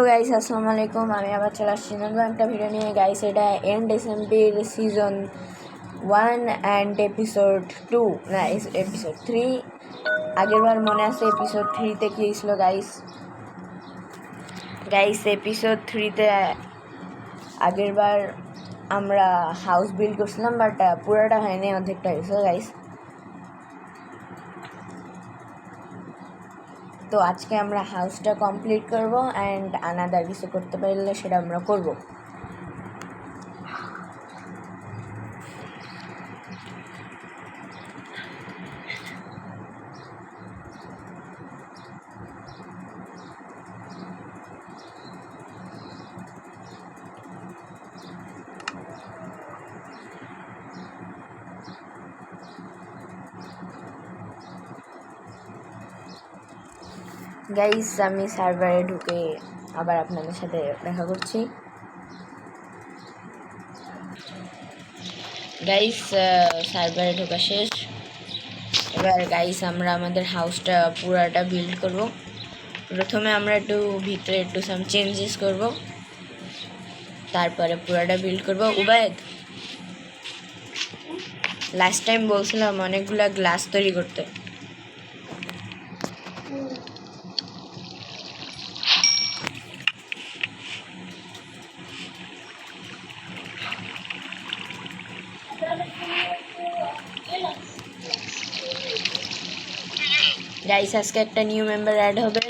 Guys আসসালামু আলাইকুম। আমি আবার চলে আসছি নতুন একটা ভিডিও নিয়ে। গাইস এটা এন্ড এসএমপির সিজন 1 অ্যান্ড এপিসোড 2 না এপিসোড 3। আগেরবার মনে আছে এপিসোড 3তে কী হয়েছিল গাইস এপিসোড 3তে আগেরবার আমরা হাউস বিল্ড করছিলাম, বাট পুরোটা হয়নি, অর্ধেকটা হয়েছিল গাইস। তো আজকে আমরা হাউসটা কমপ্লিট করব অ্যান্ড আনাদার কিছু করতে পারলে সেটা আমরা করব। গাইস আমি সার্ভারে ঢুকে আবার আপনাদের সাথে দেখা করছি। গাইস সার্ভারে ঢোকা শেষ। এবার গাইস আমরা আমাদের হাউসটা পুরাটা বিল্ড করব। প্রথমে আমরা একটু ভিতরে একটু সাম চেঞ্জেস করব, তারপরে পুরাটা বিল্ড করব। উবায়েদ, লাস্ট টাইম বলছিলাম অনেকগুলা গ্লাস তৈরি করতে। গাইস আজকে একটা নিউ মেম্বার অ্যাড হবে।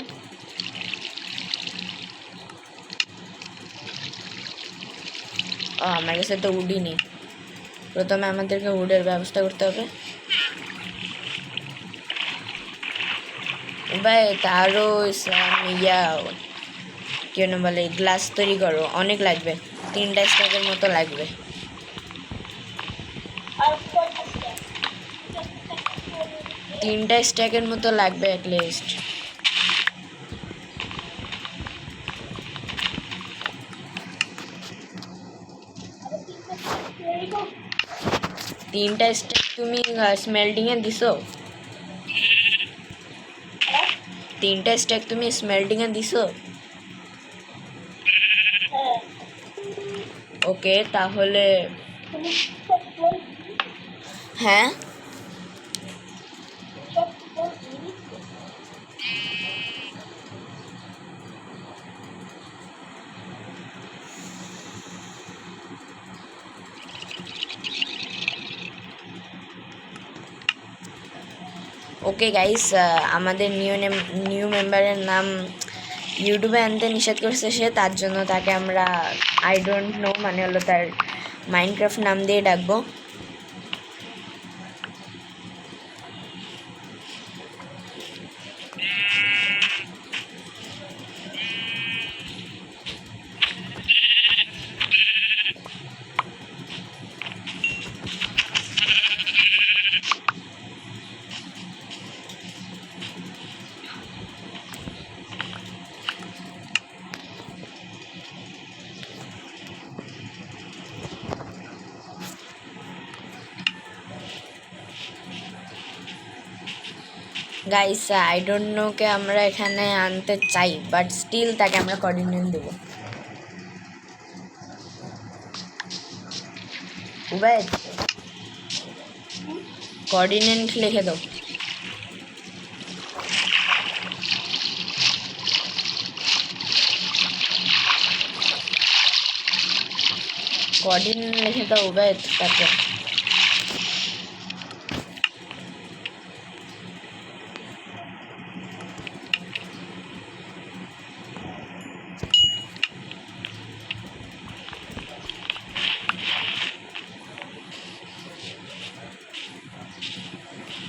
আমার কাছে তো উডই নেই। প্রথমে আমাদেরকে উডের ব্যবস্থা করতে হবে। ভাই তারও কেন বলে গ্লাস তৈরি করো, অনেক লাগবে, 3টা স্ট্যাকের মতো লাগবে। তিনটা স্ট্যাকের মতো লাগবে অ্যাটলিস্ট। তিনটা স্ট্যাক তুমি স্মেল্টিং এ দিছো? তিনটা স্ট্যাক তুমি স্মেল্টিং এ দিছো? ওকে, তাহলে হ্যাঁ ওকে গাইস, আমাদের নিউ মেম্বারের নাম ইউটিউবে আনতে নিষেধ করেছে সে, তার জন্য তাকে আমরা আই ডোন্ট নো মানে হলো তার মাইনক্রাফট নাম দিয়ে ডাকবো। গাইস আই ডোন্ট নো কে আমরা এখানে আনতে চাই, বাট স্টিল তাকে আমরা কোঅর্ডিনেট দেব। উবাইদ, কোঅর্ডিনেট লিখে দাও। কোঅর্ডিনেট লিখে দাও উবাইদ তাকে।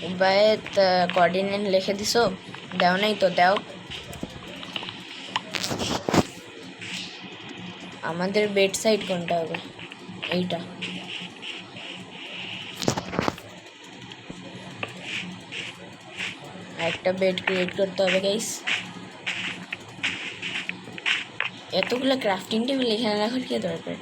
উবাইদ কোঅর্ডিনেট লিখে দিছো? দাও নাই তো দাও। আমাদের বেড সাইড কোনটা হবে? এইটা। একটা বেড ক্রিয়েট করতে হবে গাইস। এতগুলো ক্রাফটিং টেবিল এখানে রাখার কি দরকার?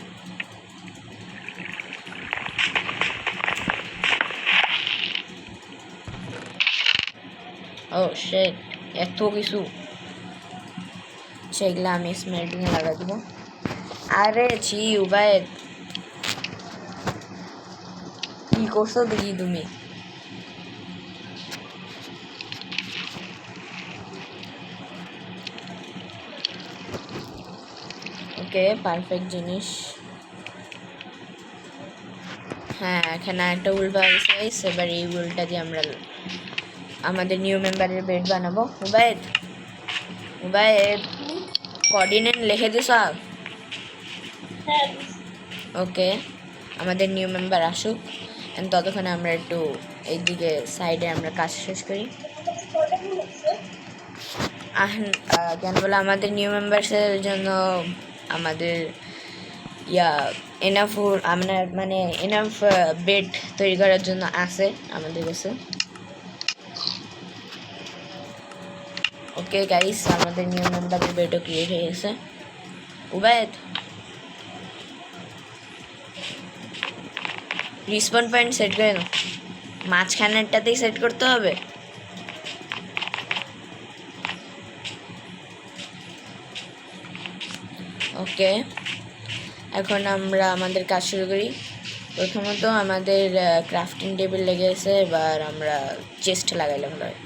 ও শিট, এত কিছু। আচ্ছা এগুলো আমি স্মেল্টিংয়ে লাগা দেবো। আরে ছি উবায়েদ, কি করছো দেখি তুমি? ওকে পারফেক্ট জিনিস। হ্যাঁ এখানে একটা উল পাওয়া গেছে, এবার এই উলটা দিয়ে আমরা আমাদের নিউ মেম্বারের বেড বানাবো। উবায়েদ উবায়েদ কোঅর্ডিনেট লিখে দিস? ওকে আমাদের নিউ মেম্বার আসুক, ততক্ষণে আমরা একটু এইদিকে সাইডে আমরা কাজ শেষ করি। কেন বলে আমাদের নিউ মেম্বার্সের জন্য আমাদের এনাফ আমরা মানে এনাফ বেড তৈরি করার জন্য আছে আমাদের কাছে। ওকে গাইস আমাদের নিউ মেম্বারের বেডও ক্রিয়েট হয়ে গেছে। উবায়েদ রিসপন পয়েন্ট সেট করে নাও, মাঝখানেরটাতেই সেট করতে হবে। ওকে এখন আমরা আমাদের কাজ শুরু করি। প্রথমত আমাদের ক্রাফটিং টেবিল লেগে গেছে, এবার আমরা চেস্ট লাগাইলে ভালো হয়।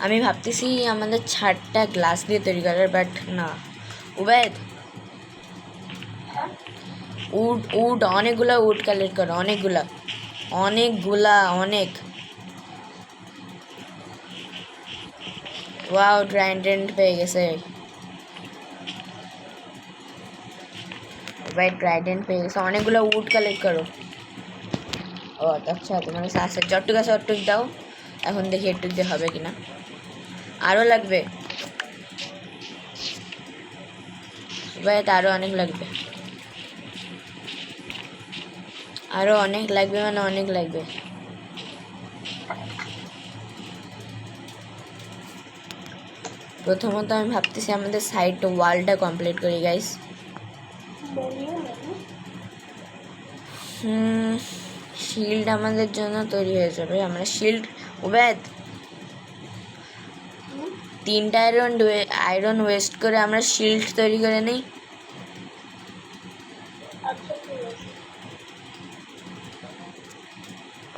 আমি ভাবতেছি আমাদের ছাদটা গ্লাস দিয়ে তৈরি করার, বাট না। উবায়েদ উড অনেকগুলা উড কালেক্ট করো, অনেক ওয়াও ট্রাইডেন্ট পেয়ে গেছে ভাই, ট্রাইডেন্ট পেয়ে গেছে। অনেকগুলো উড কালেক্ট করো। ও আচ্ছা তোমার কাছে আছে, চট্টুক আছে, চট্টুক দাও। এখন দেখি একটু দিয়ে হবে কিনা, আরও লাগবে ভাই, আরও অনেক লাগবে, আরও অনেক লাগবে, মানে অনেক লাগবে। প্রথমত আমি ভাবতেছি আমাদের সাইড ওয়ালটা কমপ্লিট করি গাইস। শিল্ড আমাদের জন্য তৈরি হয়ে যাবে, আমরা শিল্ড উবায়েদ 3টা আয়রন ওয়েস্ট করে আমরা শিল্ড তৈরি করে নিই।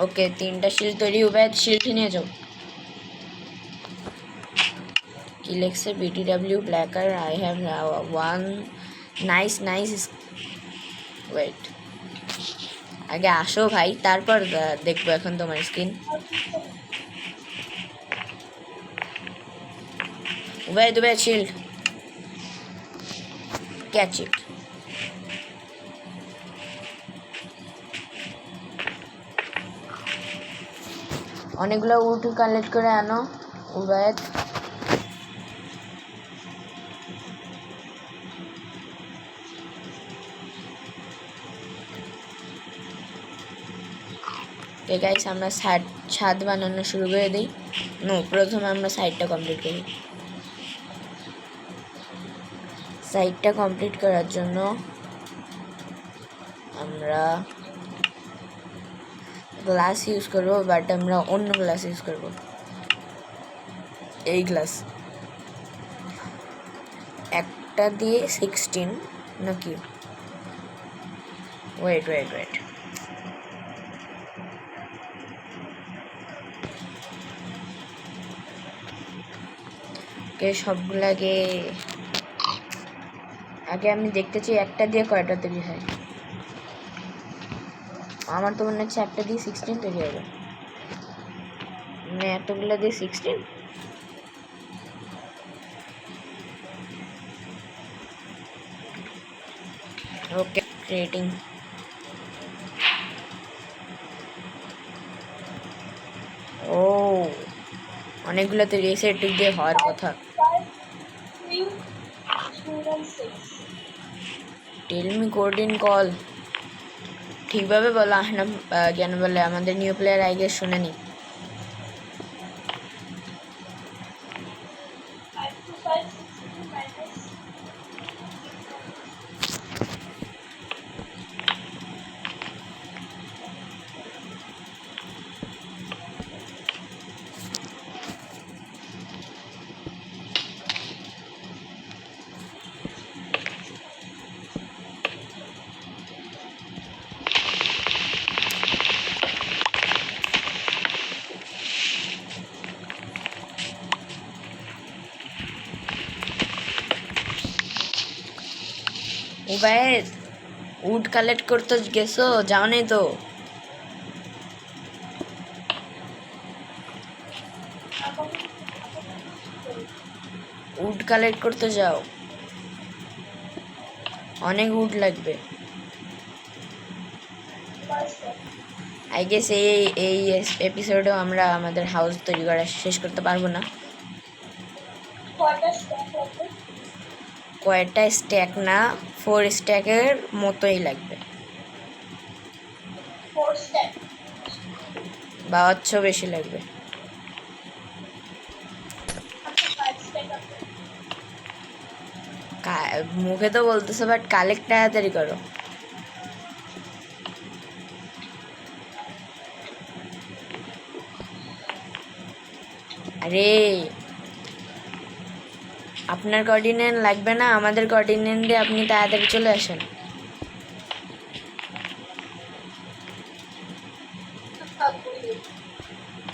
ওকে 3টা শিল্ড তৈরি। উবায়েদ শিল্ড নিয়ে যাও। কি লিখছে? BTW blacker I have one nice wait, আগে আসো ভাই, তারপর দেখবো এখন তোমার screen. Ubaid shield catch it. অনেকগুলো উড কালেক্ট করে আনো উবায়েদ। ঠিক আছে আমরা ছাদ বানানো শুরু করে দিই। প্রথমে আমরা সাইডটা কমপ্লিট করি। সাইডটা কমপ্লিট করার জন্য আমরা গ্লাস ইউজ করব, বাট আমরা অন্য গ্লাস ইউজ করব। এই গ্লাস একটা দিয়ে 16 নাকি? ওয়েট সবগুলাকে আগে আমি দেখতে চাই একটা দিয়ে কয়টা তৈরি হয়। আমার তো মনে হচ্ছে একটা দিয়ে 16 তৈরি হবে, মানে এতগুলো দিয়ে 16। ওকে ক্রিয়েটিং। ও অনেকগুলো তৈরি হয়েছে, একটু দিয়ে হওয়ার কথা। টেল মি কোডিন কল, ঠিকভাবে বলো না কেন বলে আমাদের নিউ প্লেয়ার আই গেস শুনেনি। উবায়েদ, উড কালেক্ট করতে গেছো? যাও নাই তো? উড কালেক্ট করতে যাও, অনেক উড লাগবে। আই গেস এই এপিসোডেও আমরা আমাদের হাউস তৈরি করা শেষ করতে পারবো না। কয়টা স্ট্যাক না, 4 স্ট্যাকের মতোই লাগবে, বা হচ্ছে বেশি লাগবে। মুখে তো বলতেছো, বাট কালেক্ট তাড়াতাড়ি করো। আরে আপনার কোঅর্ডিনেট লাগবে না, আমাদের কোঅর্ডিনেট দিয়ে আপনি তাড়াতাড়ি চলে আসেন।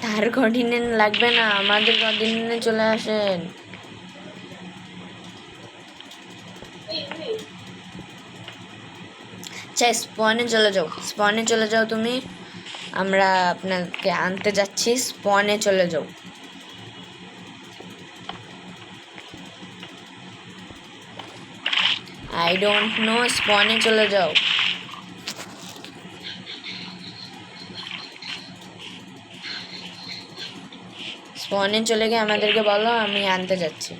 তার কোঅর্ডিনেট লাগবে না, আমাদের কোঅর্ডিনেটে চলে আসেন। আচ্ছা, স্পনে চলে যাও তুমি, আমরা আপনাকে আনতে যাচ্ছি। স্পনে চলে যাও। আই ডোন্ট নো, স্পনে চলে যাও। স্পনে চলে গিয়ে আমাদেরকে বলো, আমি আনতে যাচ্ছি।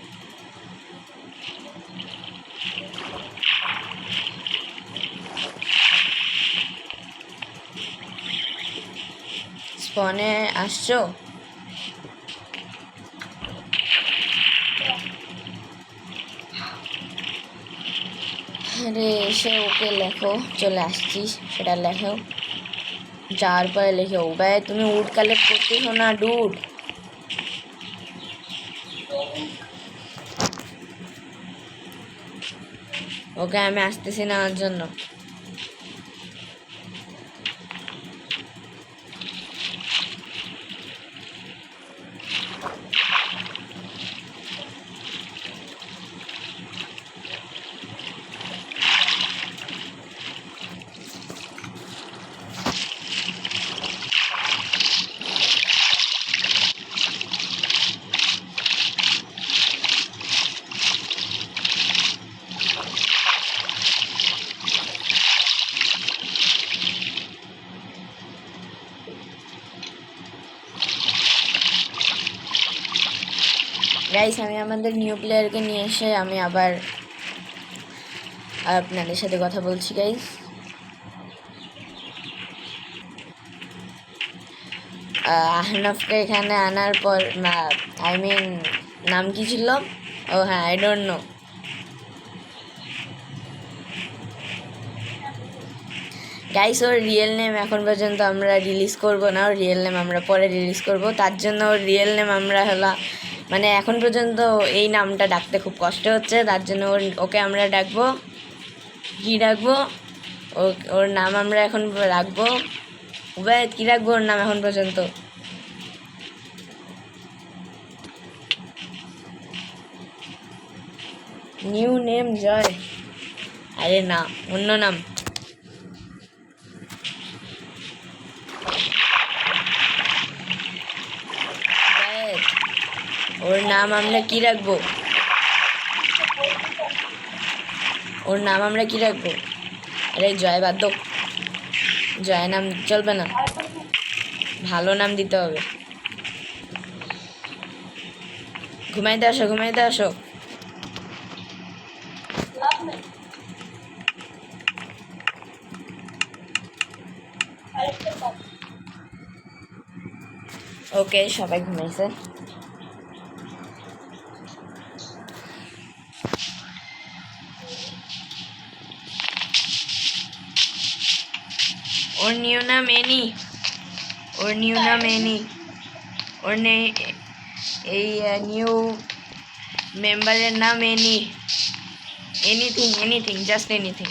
স্পনে আসছো? আরে এসে ওকে লেখো চলে আসছি, সেটা লেখো। যাওয়ার পরে লেখো, ভাই তুমি উড কালেক্ট করতেছো না, ডুড। ওকে আমি আসতেছি নেওয়ার জন্য। গাইস, আমি আমাদের নিউ প্লেয়ারকে নিয়ে এসে আমি আবার আপনাদের সাথে কথা বলছি। গাইস, আহনাফকে এখানে আনার পর, আই মিন নাম কি ছিল? ও হ্যাঁ, I don't know. Guys, or real name এখন পর্যন্ত আমরা রিলিজ করব না, ওর রিয়েল নেম আমরা পরে রিলিজ করব। তার জন্য ওর রিয়েল নেম আমরা মানে এখন পর্যন্ত এই নামটা ডাকতে খুব কষ্ট হচ্ছে, তার জন্য ওকে আমরা ডাকবো, কী ডাকবো? ওর নাম আমরা এখন রাখবো, উবায়েদ কী রাখবো ওর নাম এখন পর্যন্ত? নিউ নেম জয়। আরে না, অন্য নাম। ওর নাম আমরা কি রাখবো? আরে জয় বাদ, জয় নাম চলবে না, ভালো নাম দিতে হবে। ঘুমাইতে আসো। ওকে, সবাই ঘুমাইছে। ওর নিউ নাম এনি। এই নিউ মেম্বারের নাম এনি। Anything, just anything.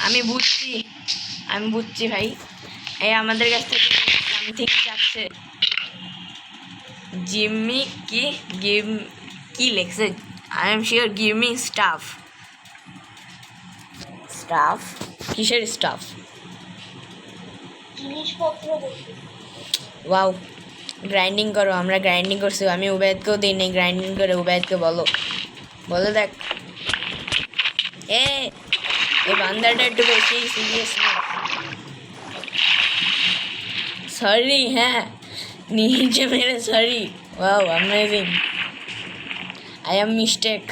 আমি বুঝছি ভাই, এই আমাদের কাছ থেকে সামথিং চাচ্ছে। জিম্মি কি গিভ কি লেখছে? I am sure give me staff. Staff? কিসের স্টাফ? জিনিসপত্র বলতে। ওয়াও, গ্রাইন্ডিং করো। আমরা গ্রাইন্ডিং করছি, আমি উবায়দকেও দিই নাই গ্রাইন্ডিং করে। উবায়দকে বলো, বলে দেখ। এই বান্দাটা একটু বেশি সিরিয়াস না। সরি, হ্যাঁ নিচে মেরে sorry. Wow amazing, I am mistake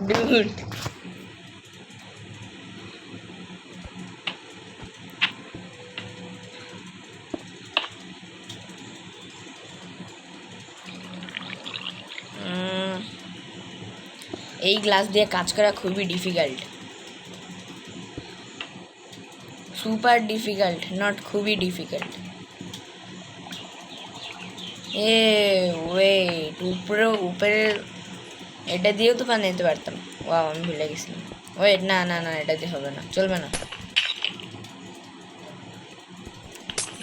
dude. এই গ্লাস দিয়ে কাজ করা খুবই ডিফিকাল্ট, সুপার ডিফিকাল্ট, নট খুবই ডিফিকাল্ট। ওয়েট, উপরে উপরে এটা দিয়েও তো বানাইতে পারতাম। ওয়াও, আমি ভুলে গেছি। ওয়েট, না না না, এটা দিয়ে হবে না, চলবে না।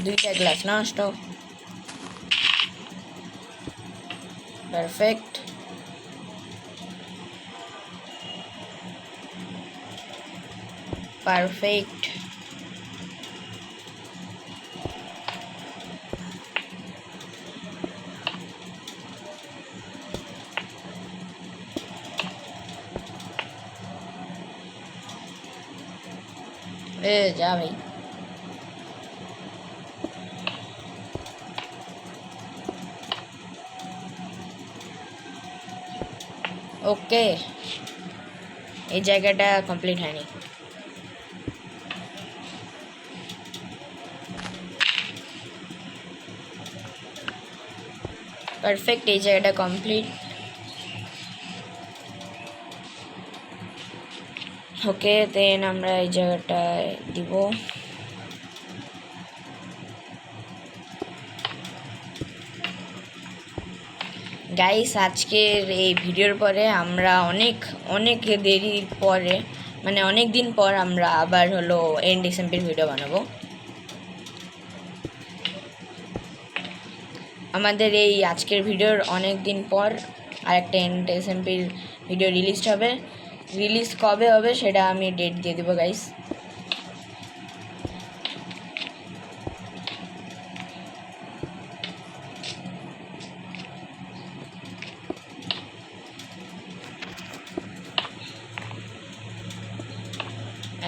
দুইটা গ্লাস নষ্ট। পারফেক্ট। পারফেক্ট। যা ভাই। ওকে, এই জায়গাটা কমপ্লিট হয়নি। পারফেক্ট, এই জায়গাটা কমপ্লিট। ওকে, দেন আমরা এই জায়গাটায় দিব। গাইস, আজকের এই ভিডিওর পরে আমরা অনেক অনেক দেরির পরে, মানে অনেক দিন পর আমরা আবার হলো এন্ড এসএমপির ভিডিও বানাবো। আমাদের এই আজকের ভিডিওর অনেক দিন পর আরেকটা এন্ড এসএমপির ভিডিও রিলিজ হবে। রিলিজ কবে হবে সেটা আমি ডেট দিয়ে দেবো গাইস।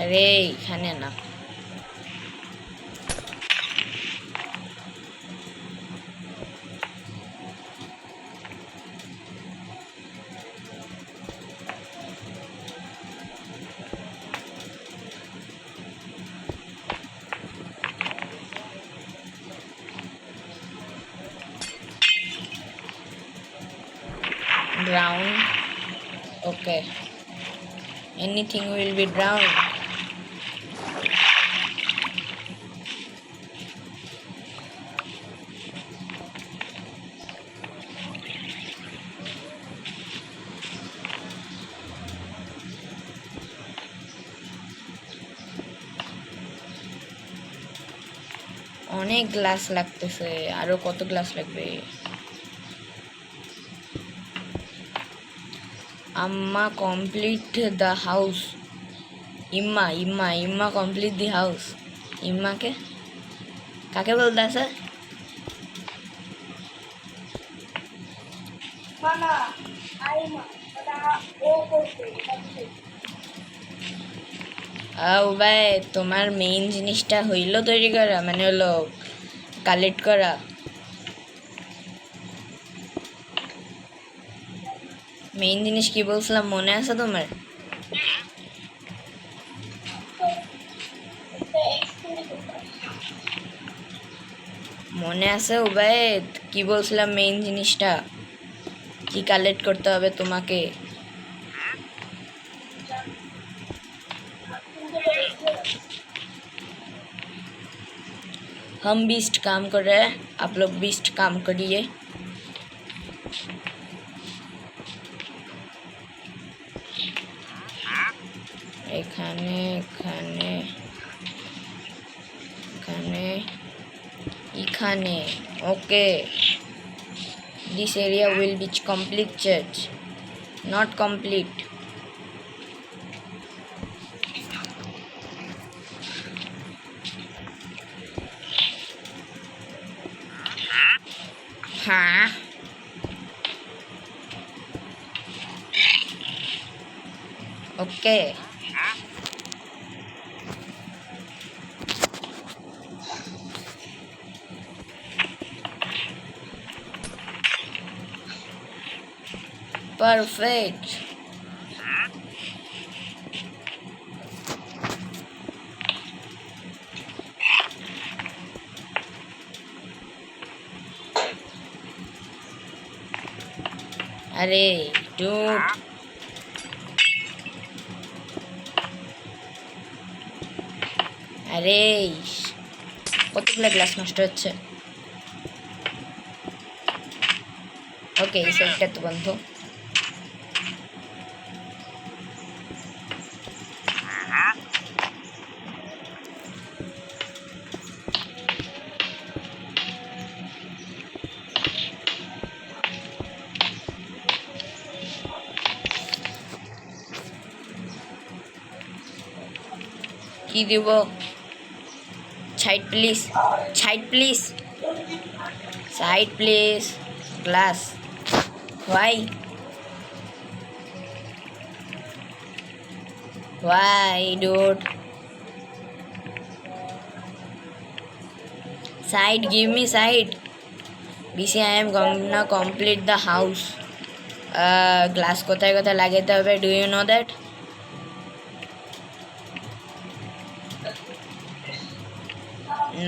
আরে এখানে না, brown. Okay, anything will be brown. অনেক গ্লাস লাগতেছে, আরো কত গ্লাস লাগবে? আম্মা কমপ্লিট দ্য হাউস। ইম্মা ইম্মা ইম্মা কমপ্লিট দি হাউস। ইম্মাকে কাকে বলতে আছে? মানা আইমা ওটা ও করতে। ভাই, তোমার মেইন জিনিসটা হইলো তৈরি করা, মানে হলো কালেক্ট করা। মেইন জিনিস কি বলছিলাম মনে আছে তোমার? মনে আছে উবায়েদ, কি বলছিলাম মেইন জিনিসটা কি কালেক্ট করতে হবে তোমাকে? हम बीस्ट काम कर रहे हैं, आप लोग बीस्ट काम करिए। এখানে এখানে এখানে এইখানে okay this area will be complete charge not complete হ্যাঁ ওকে perfect আরে ডুড আরে কতগুলো গ্লাস নষ্ট হচ্ছে ওকে এই সাইডটা তো বন্ধ কি দিব side please side please side please glass why dude side give me side BC I am gonna complete the house glass কোথায় কোথায় লাগাতে হবে do you know that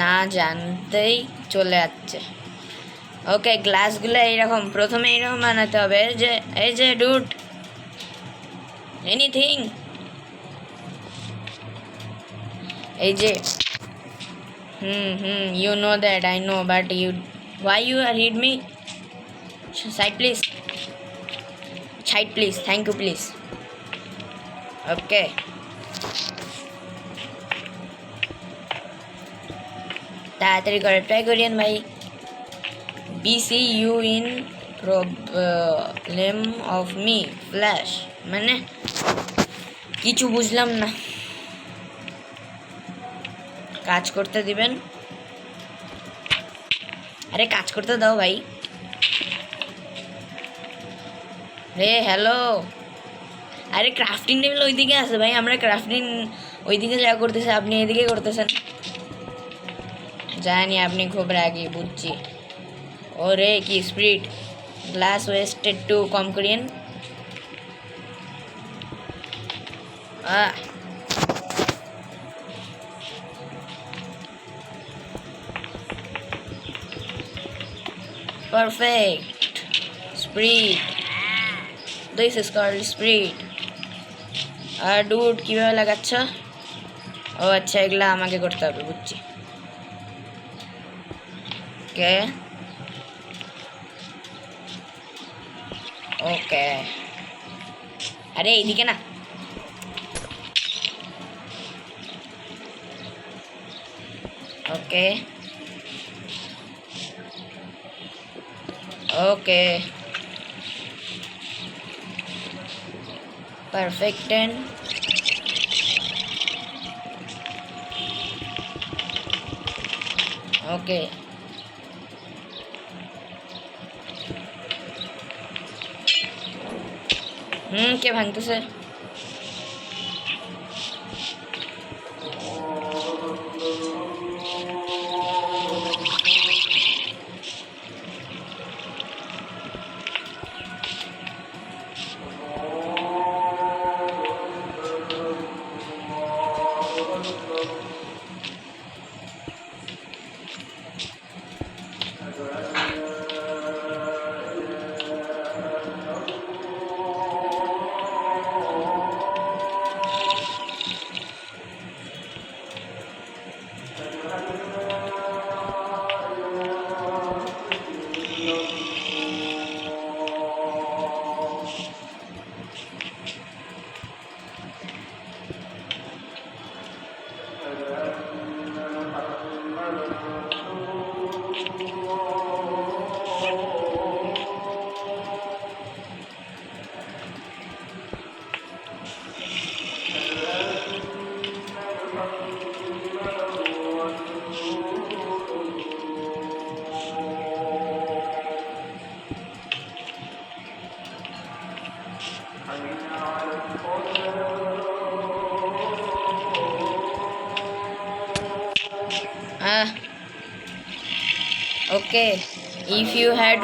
না জানতেই চলে যাচ্ছে ওকে গ্লাসগুলো এইরকম প্রথমে এইরকম বানাতে হবে এই যে ডুড এনিথিং এই যে you know that I know but you why you read me side please thank you please okay তাড়াতাড়ি করে ট্রাই করিয়েন ভাই BCU in problem of me flash মানে কিছু বুঝলাম না কাজ করতে দিবেন আরে কাজ করতে দাও ভাই রে হ্যালো আরে ক্রাফটিং টেবিল ওইদিকে আছে ভাই আমরা ক্রাফটিং ওইদিকে যা করতেছি আপনি এদিকে করতেছেন জানি আপনি খুব রাগী বুঝছি ওরে কি স্পিড গ্লাস ওয়েস্টেড টু কম করিয়েন perfect speed this is called speed আর ডুড কিভাবে লাগাচ্ছ ও আচ্ছা এগুলা আমাকে করতে হবে বুঝছি ওকে ওকে আরে এইদিকে না ওকে ওকে perfect 10 ওকে কে ভাঙতেছে okay if you had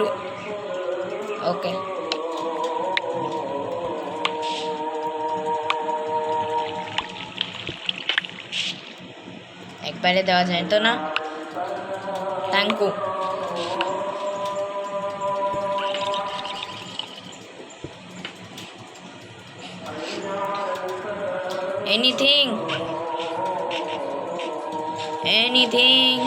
okay একবারে দেওয়া যায় তো না thank you anything anything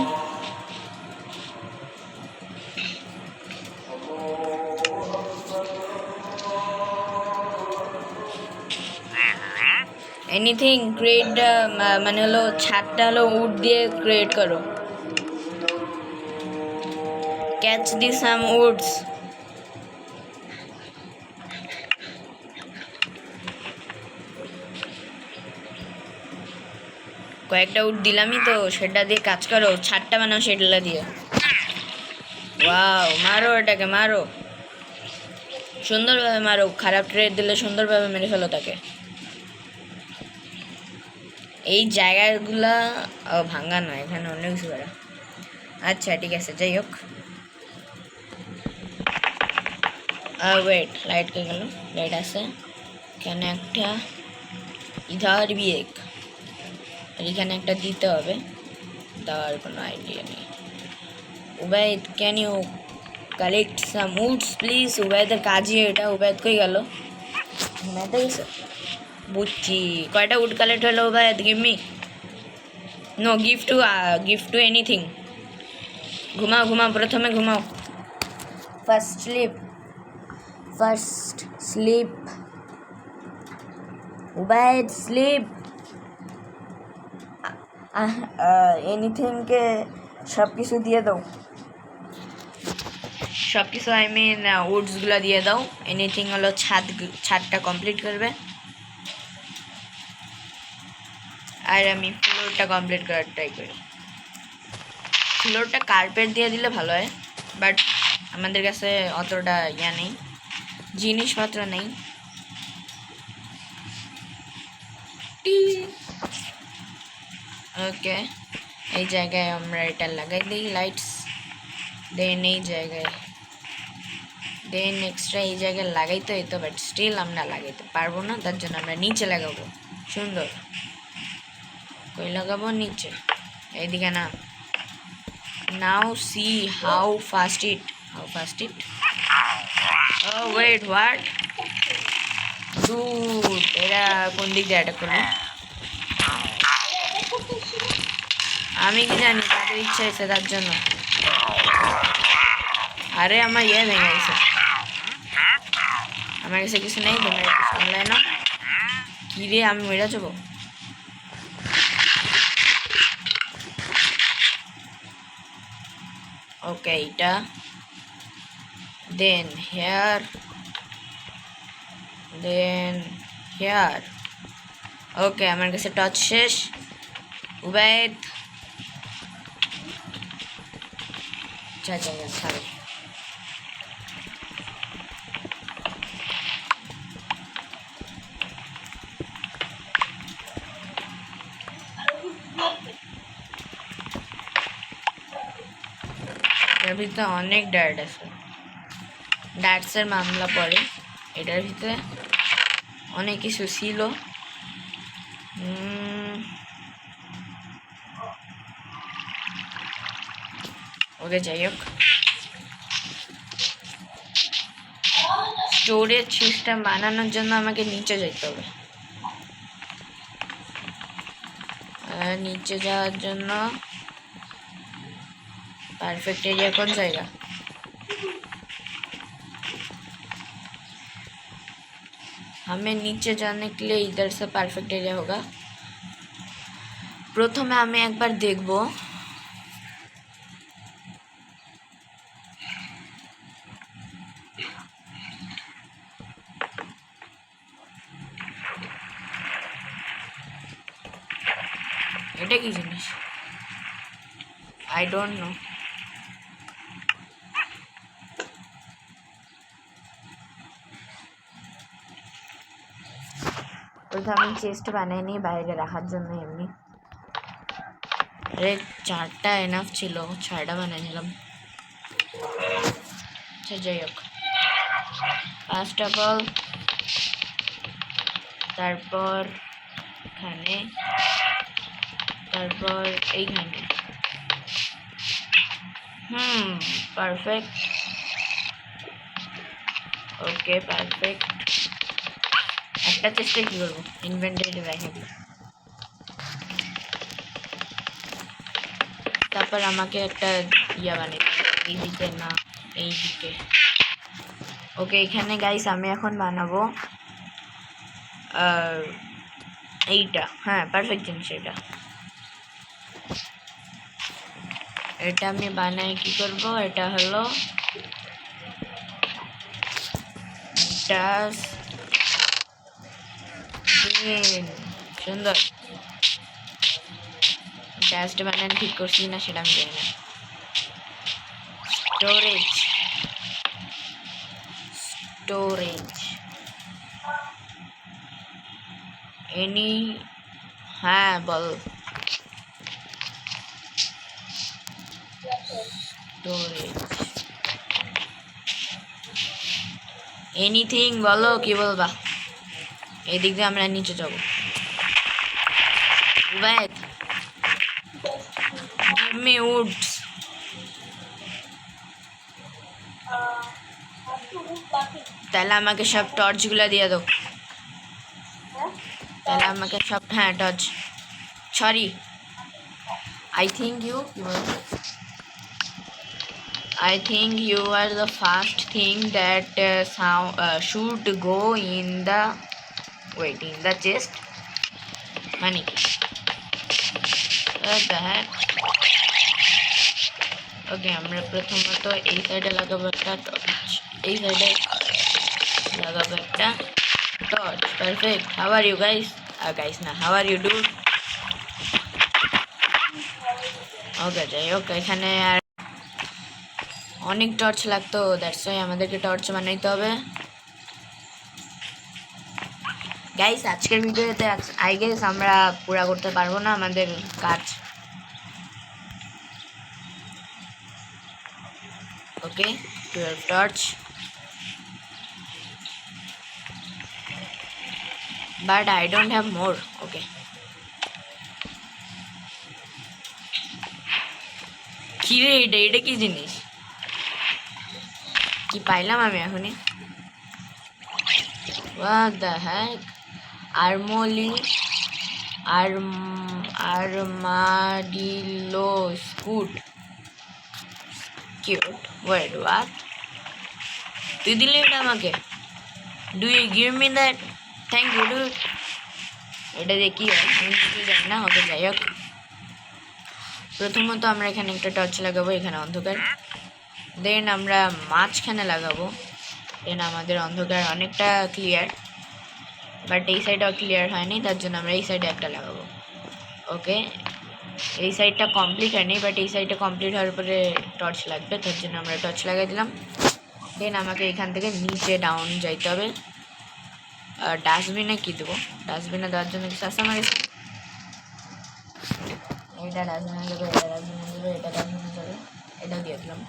anything create মানে হলো ছাদটা হলো উড দিয়ে ক্রিয়েট করো ক্যাচ দি সাম উডস কয়েকটা উড দিলামই তো সেটা দিয়ে কাজ করো ছাদটা বানাও সেটা দিয়ে ওয়াও মারো এটাকে মারো সুন্দরভাবে মারো খারাপ ট্রেড দিলে সুন্দরভাবে মেরে ফেলো তাকে এই জায়গাগুলা ভাঙ্গা নয় এখানে অনেক কিছু করা আচ্ছা ঠিক আছে যাই হোক ওয়েট লাইট কে গেল লাইট আছে এখানে একটা ইধার বি এক আর এখানে একটা দিতে হবে দেওয়ার কোনো আইডিয়া নেই Ubaid can you collect some woods please উবাইদের কাজই এটা উবাইদ কই গেল ঘুমাইতে গেছে বুঝছি কয়টা উড কালেক্ট হলো Ubaid give me no gift two anything ঘুমাও ঘুমাও প্রথমে ঘুমাও ফার্স্ট স্লিপ উবাইদ স্লিপ এনিথিংকে সব কিছু দিয়ে দাও সব কিছু আই মিন উডসগুলো দিয়ে দাও এনিথিং হলো ছাদটা কমপ্লিট করবে আর আমি ফ্লোরটা কমপ্লিট করার ট্রাই করি ফ্লোরটা কার্পেট দিয়ে দিলে ভালো হয় বাট আমাদের কাছে অতটা ইয়া নেই জিনিসপত্র নেই ওকে এই জায়গায় আমরা এটা লাগাই দিই লাইটস দেন এই জায়গায় দেন এক্সট্রা এই জায়গায় লাগাইতে হইতো বাট স্টিল আমরা লাগাইতে পারবো না তার জন্য আমরা নিচে লাগাবো সুন্দর কই লাগাবো নিচে এইদিকে না now see how fast it oh wait what dude এরা কোন দিক দিয়ে অ্যাটাক করবে আমি কি জানি তাদের ইচ্ছা হয়েছে তার জন্য আরে আমার ইয়ে ভেঙে গেছে আমার কাছে কিছু নেই তোমরা একটু সামলাই না কি রে আমি মেরে যাবো ওকে এটা then here ওকে আমার কাছে টর্চ শেষ উবাইদ ছাড়ো এর ভিতরে অনেক ডার্ট আছে ডার্টসের মামলা পড়ে এটার ভিতরে অনেক কিছু ছিল ওকে যাই হোক স্টোরেজ সিস্টেম বানানোর জন্য আমাকে নিচে যেতে হবে নিচে যাওয়ার জন্য परफेक्ट एरिया कौन जाएगा हमें नीचे जाने के लिए इधर से परफेक्ट एरिया होगा प्रथमे हमें एक बार देखबो এটা কি জিনিস I don't know আমি চেস্ট বানাইনি বাইরে রাখার জন্য এমনি আরে 4টা এনাফ ছিল, 6টা বানিয়ে নিলাম। আচ্ছা যাই হোক, ফার্স্ট অফ অল তারপর এখানে, তারপর এইখানে। পারফেক্ট। Okay perfect. একটা চেষ্টা কি করবো, ইনভেন্টরি রাখি। তারপর আমাকে একটা ইয়া বানিয়ে এইদিকে না এইদিকে। ওকে এখানে গাইস আমি এখন বানাবো এইটা। হ্যাঁ পারফেক্ট জিনিস এটা। এটা আমি বানাই কি করব, এটা হলো ডাস্টবিন। সুন্দর। ডাস্ট বানান ঠিক করছি না সেটা আমি জানি না। Storage, storage any. হ্যাঁ বল। স্টোরেজ এনিথিং বলো, কি বলবা? এই দিক দিয়ে আমরা নিচে যাবো। Wait, give me woods. আর তো উঠ বাকি। তাহলে আমাকে সব টর্চগুলো দিয়ে দাও। হ্যাঁ তাহলে আমাকে সব, হ্যাঁ torch. Sorry, I think you are the first thing that should go in the chest. মানে কি? What the heck? ওকে আমরা প্রথমত এই সাইডে লাগাবো একটা টর্চ, এই সাইডে লাগাবো একটা torch. Perfect. How are you guys? Guys না, how are you do? Okay যাই হোক, এখানে আর অনেক টর্চ লাগতো, দ্যাটস ওয়াই আমাদেরকে টর্চ বানাইতে হবে। গাইস আজকের ভিডিওতে আই গেস আমরা পুরা করতে পারবো না আমাদের কাজ। Okay 12 torch, but I don't have more. Okay কি রে, এটা কি জিনিস? কি পাইলাম আমি এখনই? What the heck? Armadillo scoot. Cute. Wait, what? তুই দিলি এটা আমাকে? Do you give me that? Thank you, dude. এটা দিয়ে কি হয় আমি কিছু জানি না। ওকে যাই হোক, প্রথমত আমরা এখানে একটা টর্চ লাগাবো, এখানে অন্ধকার। দেন আমরা মাঝখানে লাগাবো, দেন আমাদের অন্ধকার অনেকটা ক্লিয়ার, বাট এই সাইডটাও ক্লিয়ার হয়নি, তার জন্য আমরা এই সাইডে একটা লাগাবো। ওকে এই সাইডটা কমপ্লিট হয়নি, বাট এই সাইডটা কমপ্লিট হওয়ার পরে টর্চ লাগবে, তার জন্য আমরা টর্চ লাগাই দিলাম। দেন আমাকে এখান থেকে নিচে ডাউন যাইতে হবে। ডাস্টবিনে কি দেবো? ডাস্টবিনে দেওয়ার জন্য কিছু আছে আমার? এটা ডাস্টবিনে দেবো, এটা ডাস্টবিনে দেবো, এটা ডাস্টবিনে যাবে, এটাও দিয়ে দিলাম।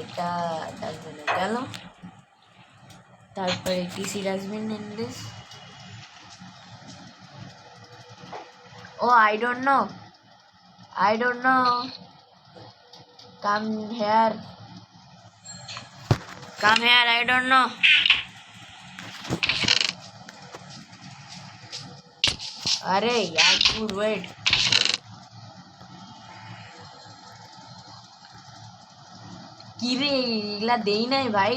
এটা ডাস্টবিনে গেল। তারপরে টিসি ডাস্টবিন ইন দিস। ও I don't know. Come here, I don't know. अरे यार dude wait. কি রে এগুলা দেই নাই ভাই,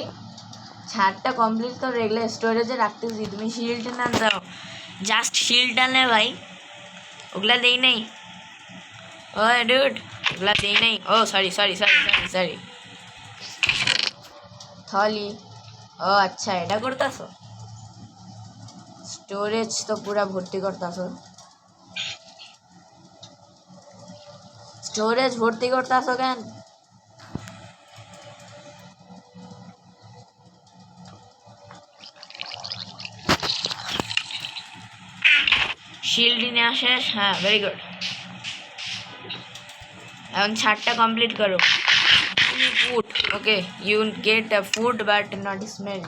ছাদটা কমপ্লিট তো এগুলো স্টোরেজে রাখতেছি, তুমি শিল্ড না দাও, জাস্ট শিল্ড আনে ভাই, ওগুলা দেই নাই। ও ডুড ওগুলা দেই নাই। ও সরি থলি। ও আচ্ছা এটা করতেছো, স্টোরেজ তো পুরা ভর্তি করতেছো, কেন? শিল্ড নিয়ে আসে, হ্যাঁ ভেরি গুড। এখন ছাদটা কমপ্লিট করো। Food okay, you get a food but not smell,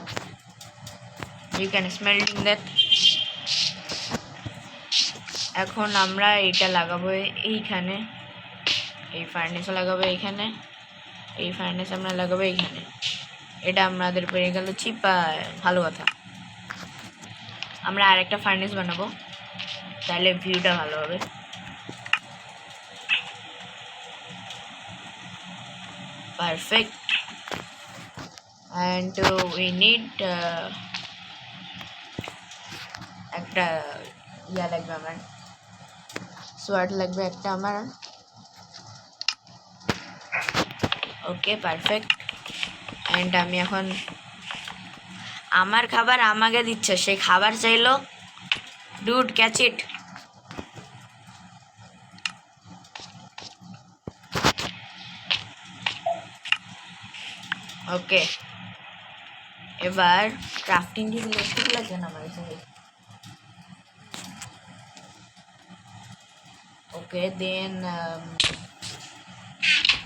you can smelling that. এখন আমরা এইটা লাগাবো এইখানে, এই ফার্নেস লাগাবো এইখানে, এই ফার্নেস আমরা লাগাবো এইখানে। এটা আমাদের পেয়ে গেল চিপা, ভালো কথা। আমরা আরেকটা ফার্নেস বানাবো, তাহলে ভিউটা ভালো হবে। পারফেক্ট। অ্যান্ড উই নিড একটা ইয়া লাগবে আমার, সোয়ার্ড লাগবে একটা আমার। Okay perfect. অ্যান্ড আমি এখন আমার খাবার আমাকে দিচ্ছে, সে খাবার চাইলো। ডুড ক্যাচ ইট। ওকে, এবার ক্রাফটিং টেবিল একটু লাগবে না আমার কাছে। ওকে দেন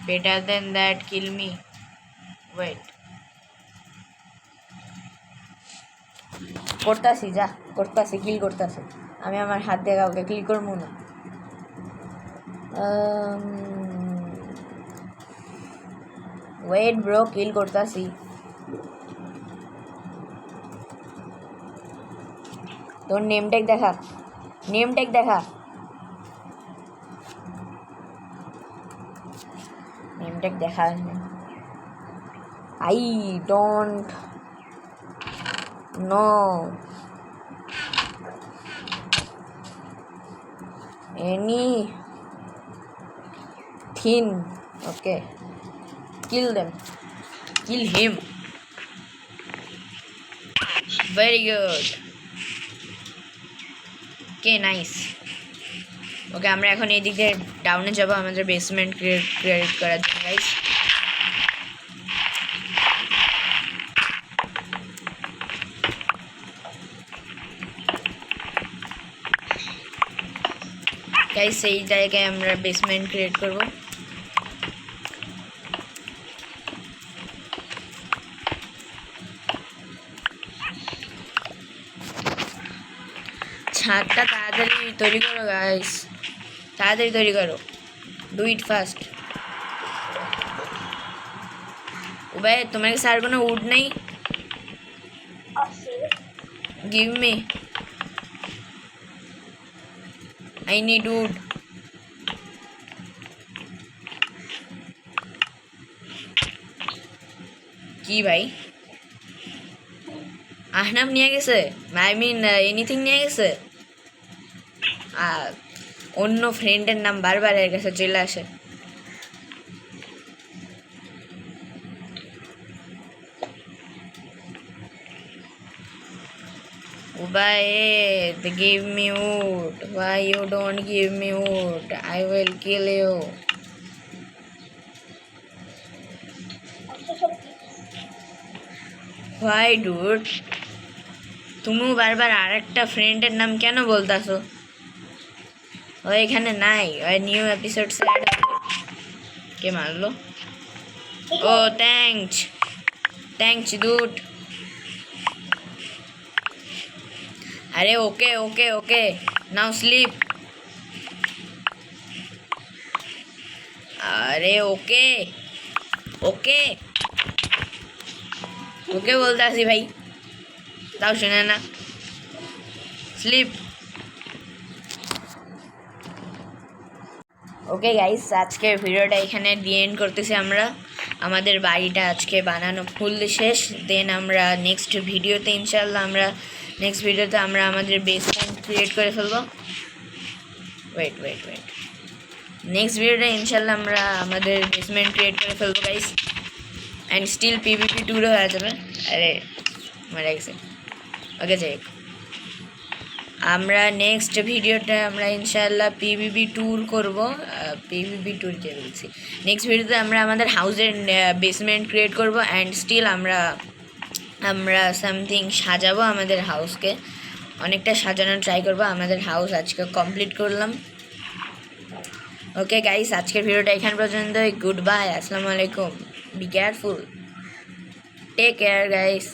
better than that kill me. Wait, করতাছি, যা করতাছি, কিল করতাছি আমি। আমার হাত দিয়ে কাউকে কিল করবো না। ওয়েট ব্রো, কিল করতাছি। তোর নেম ট্যাগ দেখা, নেম ট্যাগ দেখা, নেম ট্যাগ দেখা। I don't know any thing. Okay, kill them, kill him. Very good. Okay, nice. ওকে, আমরা এখন এই দিক দিয়ে ডাউনে যাবো আমাদের বেসমেন্ট ক্রিয়েট করার জন্য গাইস। গাইস এই জায়গায় আমরা বেসমেন্ট ক্রিয়েট করব। ছাদটা তাড়াতাড়ি তৈরি করো গাইস, তাড়াতাড়ি তৈরি করো, ডু ইট ফাস্ট। ও ভাই, তোমার কাছে আর কোনো উড নেই? Give me, I need wood. কি ভাই, আহনাম নিয়ে গেছে? আই মিন এনিথিং নিয়ে গেছে? অন্য ফ্রেন্ডের নাম বারবার এর কাছে চলে আসে। Why they give me wood? Why you don't give me wood? I will kill you. Why dude? তুমি বারবার আরেকটা ফ্রেন্ডের নাম কেন বলতাছো? ও এখানে নাই, ওই নিউ এপিসোড অ্যাড হবে। কে মারলো? ও থ্যাঙ্কস, থ্যাঙ্কস ডুড। अरे okay okay okay, now sleep. अरे ओके ओके ओके बोलता सी भाई, তাও শুনে না। স্লিপ। ওকে গাইস, আজকে ভিডিওটা এখানে দিয়ে এন্ড করতেছি আমরা। আমাদের বাড়িটা আজকে বানানো ফুল শেষ। দেন আমরা নেক্সট ভিডিওতে ইনশাল্লাহ আমরা আমাদের বেসমেন্ট ক্রিয়েট করে ফেলবো। ওয়েট ওয়েট ওয়েট, নেক্সট ভিডিওতে ইনশাল্লাহ আমরা আমাদের বেসমেন্ট ক্রিয়েট করে ফেলবো গাইস। অ্যান্ড স্টিল পিভিপি ট্যুরও হয়ে যাবে। আরে মারা গেছে। ওকে যাই, আমরা নেক্সট ভিডিওটা আমরা ইনশাল্লাহ পিভিপি ট্যুর করবো। পিভিপি ট্যুর কে বলছি, নেক্সট ভিডিওতে আমরা আমাদের হাউসের বেসমেন্ট ক্রিয়েট করবো। অ্যান্ড স্টিল আমরা সামথিং সাজাবো আমাদের হাউসকে, অনেকটা সাজানোর ট্রাই করবো। আমাদের হাউস আজকে কমপ্লিট করলাম। ওকে গাইস, আজকের ভিডিওটা এখান পর্যন্তই। গুড বাই, আসসালামু আলাইকুম, be careful, take care guys.